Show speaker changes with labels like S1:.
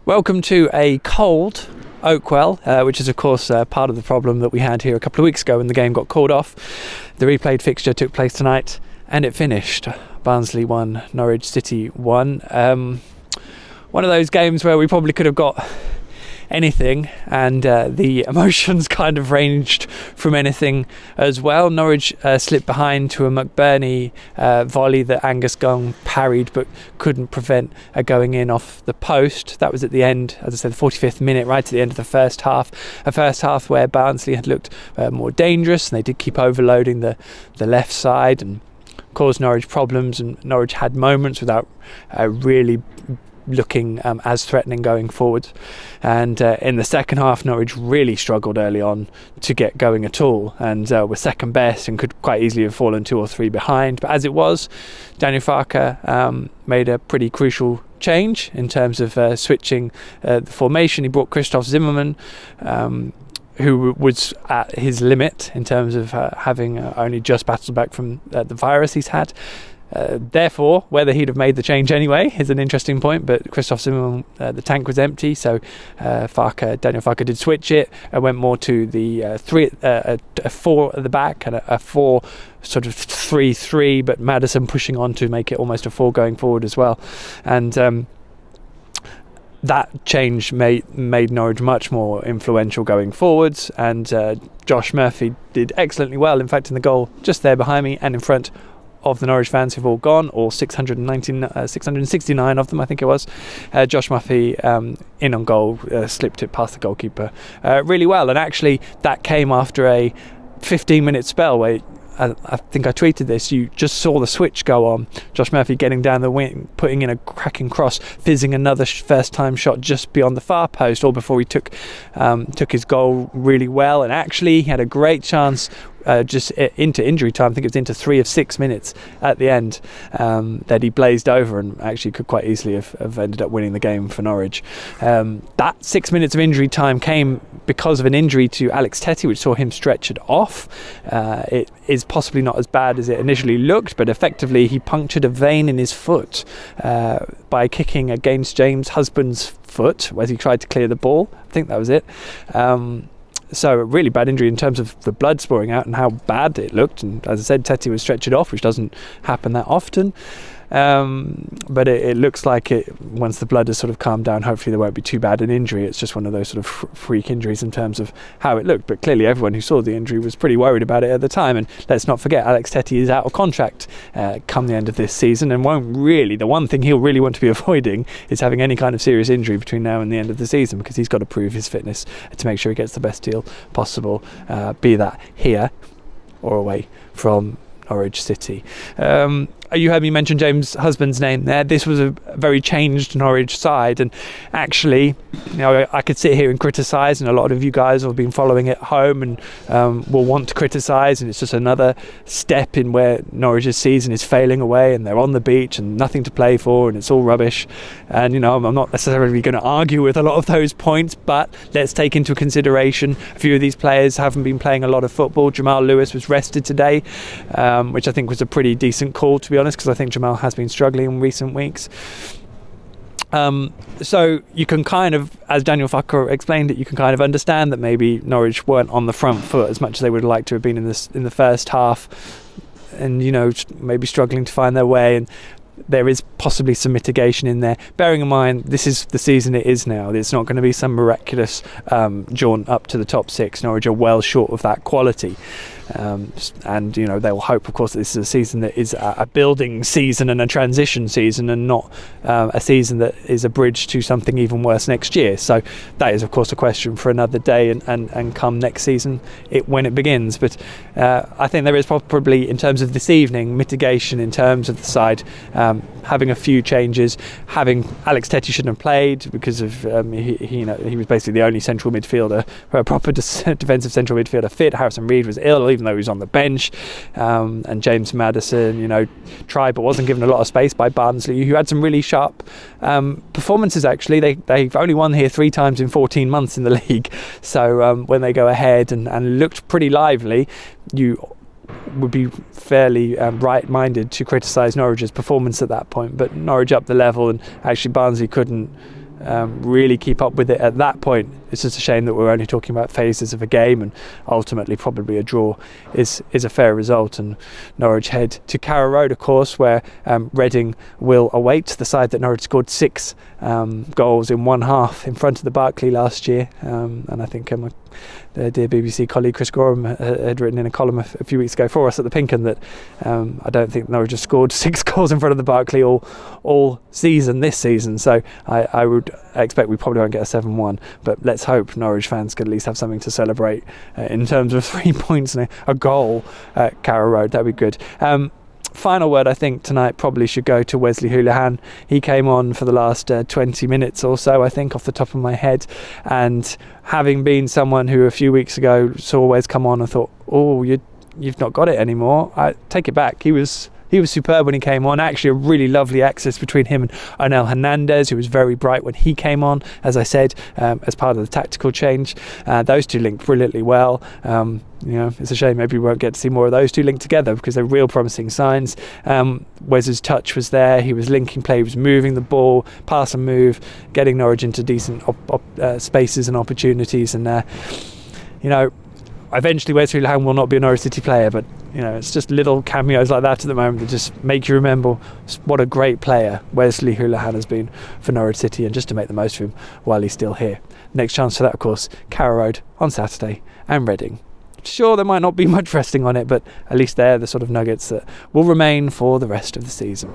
S1: Welcome to a cold Oakwell, which is of course part of the problem that we had here a couple of weeks ago when the game got called off. The replayed fixture took place tonight and it finished. Barnsley 1, Norwich City 1. One of those games where we probably could have got anything, and the emotions kind of ranged from anything as well. Norwich slipped behind to a McBurney volley that Angus Gunn parried but couldn't prevent going in off the post. That was at the end, as I said, the 45th minute, right at the end of the first half. A first half where Barnsley had looked more dangerous, and they did keep overloading the left side and caused Norwich problems, and Norwich had moments without really looking as threatening going forward. And in the second half, Norwich really struggled early on to get going at all, and were second best and could quite easily have fallen 2 or 3 behind. But as it was, Daniel Farke made a pretty crucial change in terms of switching the formation. He brought Christoph Zimmermann, who was at his limit in terms of having only just battled back from the virus he's had. Therefore, whether he'd have made the change anyway is an interesting point, but Christoph Zimmermann, the tank was empty, so Daniel Farke did switch it and went more to the a 4 at the back and a 4 sort of 3-3, but Maddison pushing on to make it almost a 4 going forward as well. And that change made Norwich much more influential going forwards, and Josh Murphy did excellently well, in fact in the goal just there behind me and in front of the Norwich fans who've all gone, all 669 of them I think it was. Josh Murphy in on goal, slipped it past the goalkeeper really well, and actually that came after a 15-minute spell where I think I tweeted this, you just saw the switch go on, Josh Murphy getting down the wing, putting in a cracking cross, fizzing another first time shot just beyond the far post, all before he took his goal really well. And actually he had a great chance just into injury time. I think it was into 3 of 6 minutes at the end that he blazed over and actually could quite easily have ended up winning the game for Norwich. That 6 minutes of injury time came because of an injury to Alex Tettey, which saw him stretchered off. It is possibly not as bad as it initially looked, but effectively he punctured a vein in his foot by kicking against James Husband's foot as he tried to clear the ball. I think that was it. So a really bad injury in terms of the blood pouring out and how bad it looked. And as I said, Tettey was stretchered off, which doesn't happen that often. But it looks like once the blood has sort of calmed down, hopefully there won't be too bad an injury. It's just one of those sort of freak injuries in terms of how it looked. But clearly everyone who saw the injury was pretty worried about it at the time. And let's not forget, Alex Tettey is out of contract come the end of this season, and the one thing he'll really want to be avoiding is having any kind of serious injury between now and the end of the season, because he's got to prove his fitness to make sure he gets the best deal possible, be that here or away from Norwich City. You heard me mention James Husband's name there. This was a very changed Norwich side, and actually, I could sit here and criticise, and a lot of you guys have been following it at home and will want to criticise, and it's just another step in where Norwich's season is failing away, and they're on the beach and nothing to play for, and it's all rubbish. And I'm not necessarily going to argue with a lot of those points, but let's take into consideration a few of these players haven't been playing a lot of football. Jamal Lewis was rested today, which I think was a pretty decent call, to be honest, because I think Jamal has been struggling in recent weeks. So you can kind of, as Daniel Farke explained it, you can kind of understand that maybe Norwich weren't on the front foot as much as they would like to have been in the first half, and maybe struggling to find their way. And there is possibly some mitigation in there, bearing in mind this is the season it is now. It's not going to be some miraculous jaunt up to the top 6. Norwich are well short of that quality. And they'll hope, of course, that this is a season that is a building season and a transition season, and not a season that is a bridge to something even worse next year. So that is, of course, a question for another day and come next season when it begins. But I think there is probably, in terms of this evening, mitigation in terms of the side having a few changes. Having Alex Tettey shouldn't have played because of he was basically the only central midfielder, a proper defensive central midfielder fit. Harrison Reed was ill, even though he was on the bench, and James Maddison tried but wasn't given a lot of space by Barnsley, who had some really sharp performances. Actually, they've only won here 3 times in 14 months in the league, so when they go ahead and looked pretty lively, you would be fairly right-minded to criticise Norwich's performance at that point. But Norwich upped the level, and actually Barnsley couldn't really keep up with it at that point. It's just a shame that we're only talking about phases of a game, and ultimately probably a draw is a fair result. And Norwich head to Carrow Road, of course, where Reading will await the side that Norwich scored 6 goals in one half in front of the Barnsley last year. And I think my dear BBC colleague Chris Gorham had written in a column a few weeks ago for us at the PinkUn that I don't think Norwich have scored 6 goals in front of the Barnsley all season this season. So I would expect we probably won't get a 7-1, but let's hope Norwich fans could at least have something to celebrate in terms of 3 points and a goal at Carrow Road. That'd be good. Final word, I think, tonight probably should go to Wesley Hoolahan. He came on for the last 20 minutes or so, I think, off the top of my head. And having been someone who a few weeks ago saw Wes come on and thought, oh, you've not got it anymore, I take it back. He was superb when he came on. Actually, a really lovely access between him and Onel Hernandez, who was very bright when he came on, as I said, as part of the tactical change. Those two linked brilliantly well. It's a shame maybe we won't get to see more of those two linked together, because they're real promising signs. Wes's touch was there. He was linking play. He was moving the ball, pass and move, getting Norwich into decent spaces and opportunities. And eventually Wes Hoolahan will not be a Norwich City player, but it's just little cameos like that at the moment that just make you remember what a great player Wesley Hoolahan has been for Norwich City, and just to make the most of him while he's still here. Next chance for that, of course, Carrow Road on Saturday, and Reading. Sure, there might not be much resting on it, but at least they're the sort of nuggets that will remain for the rest of the season.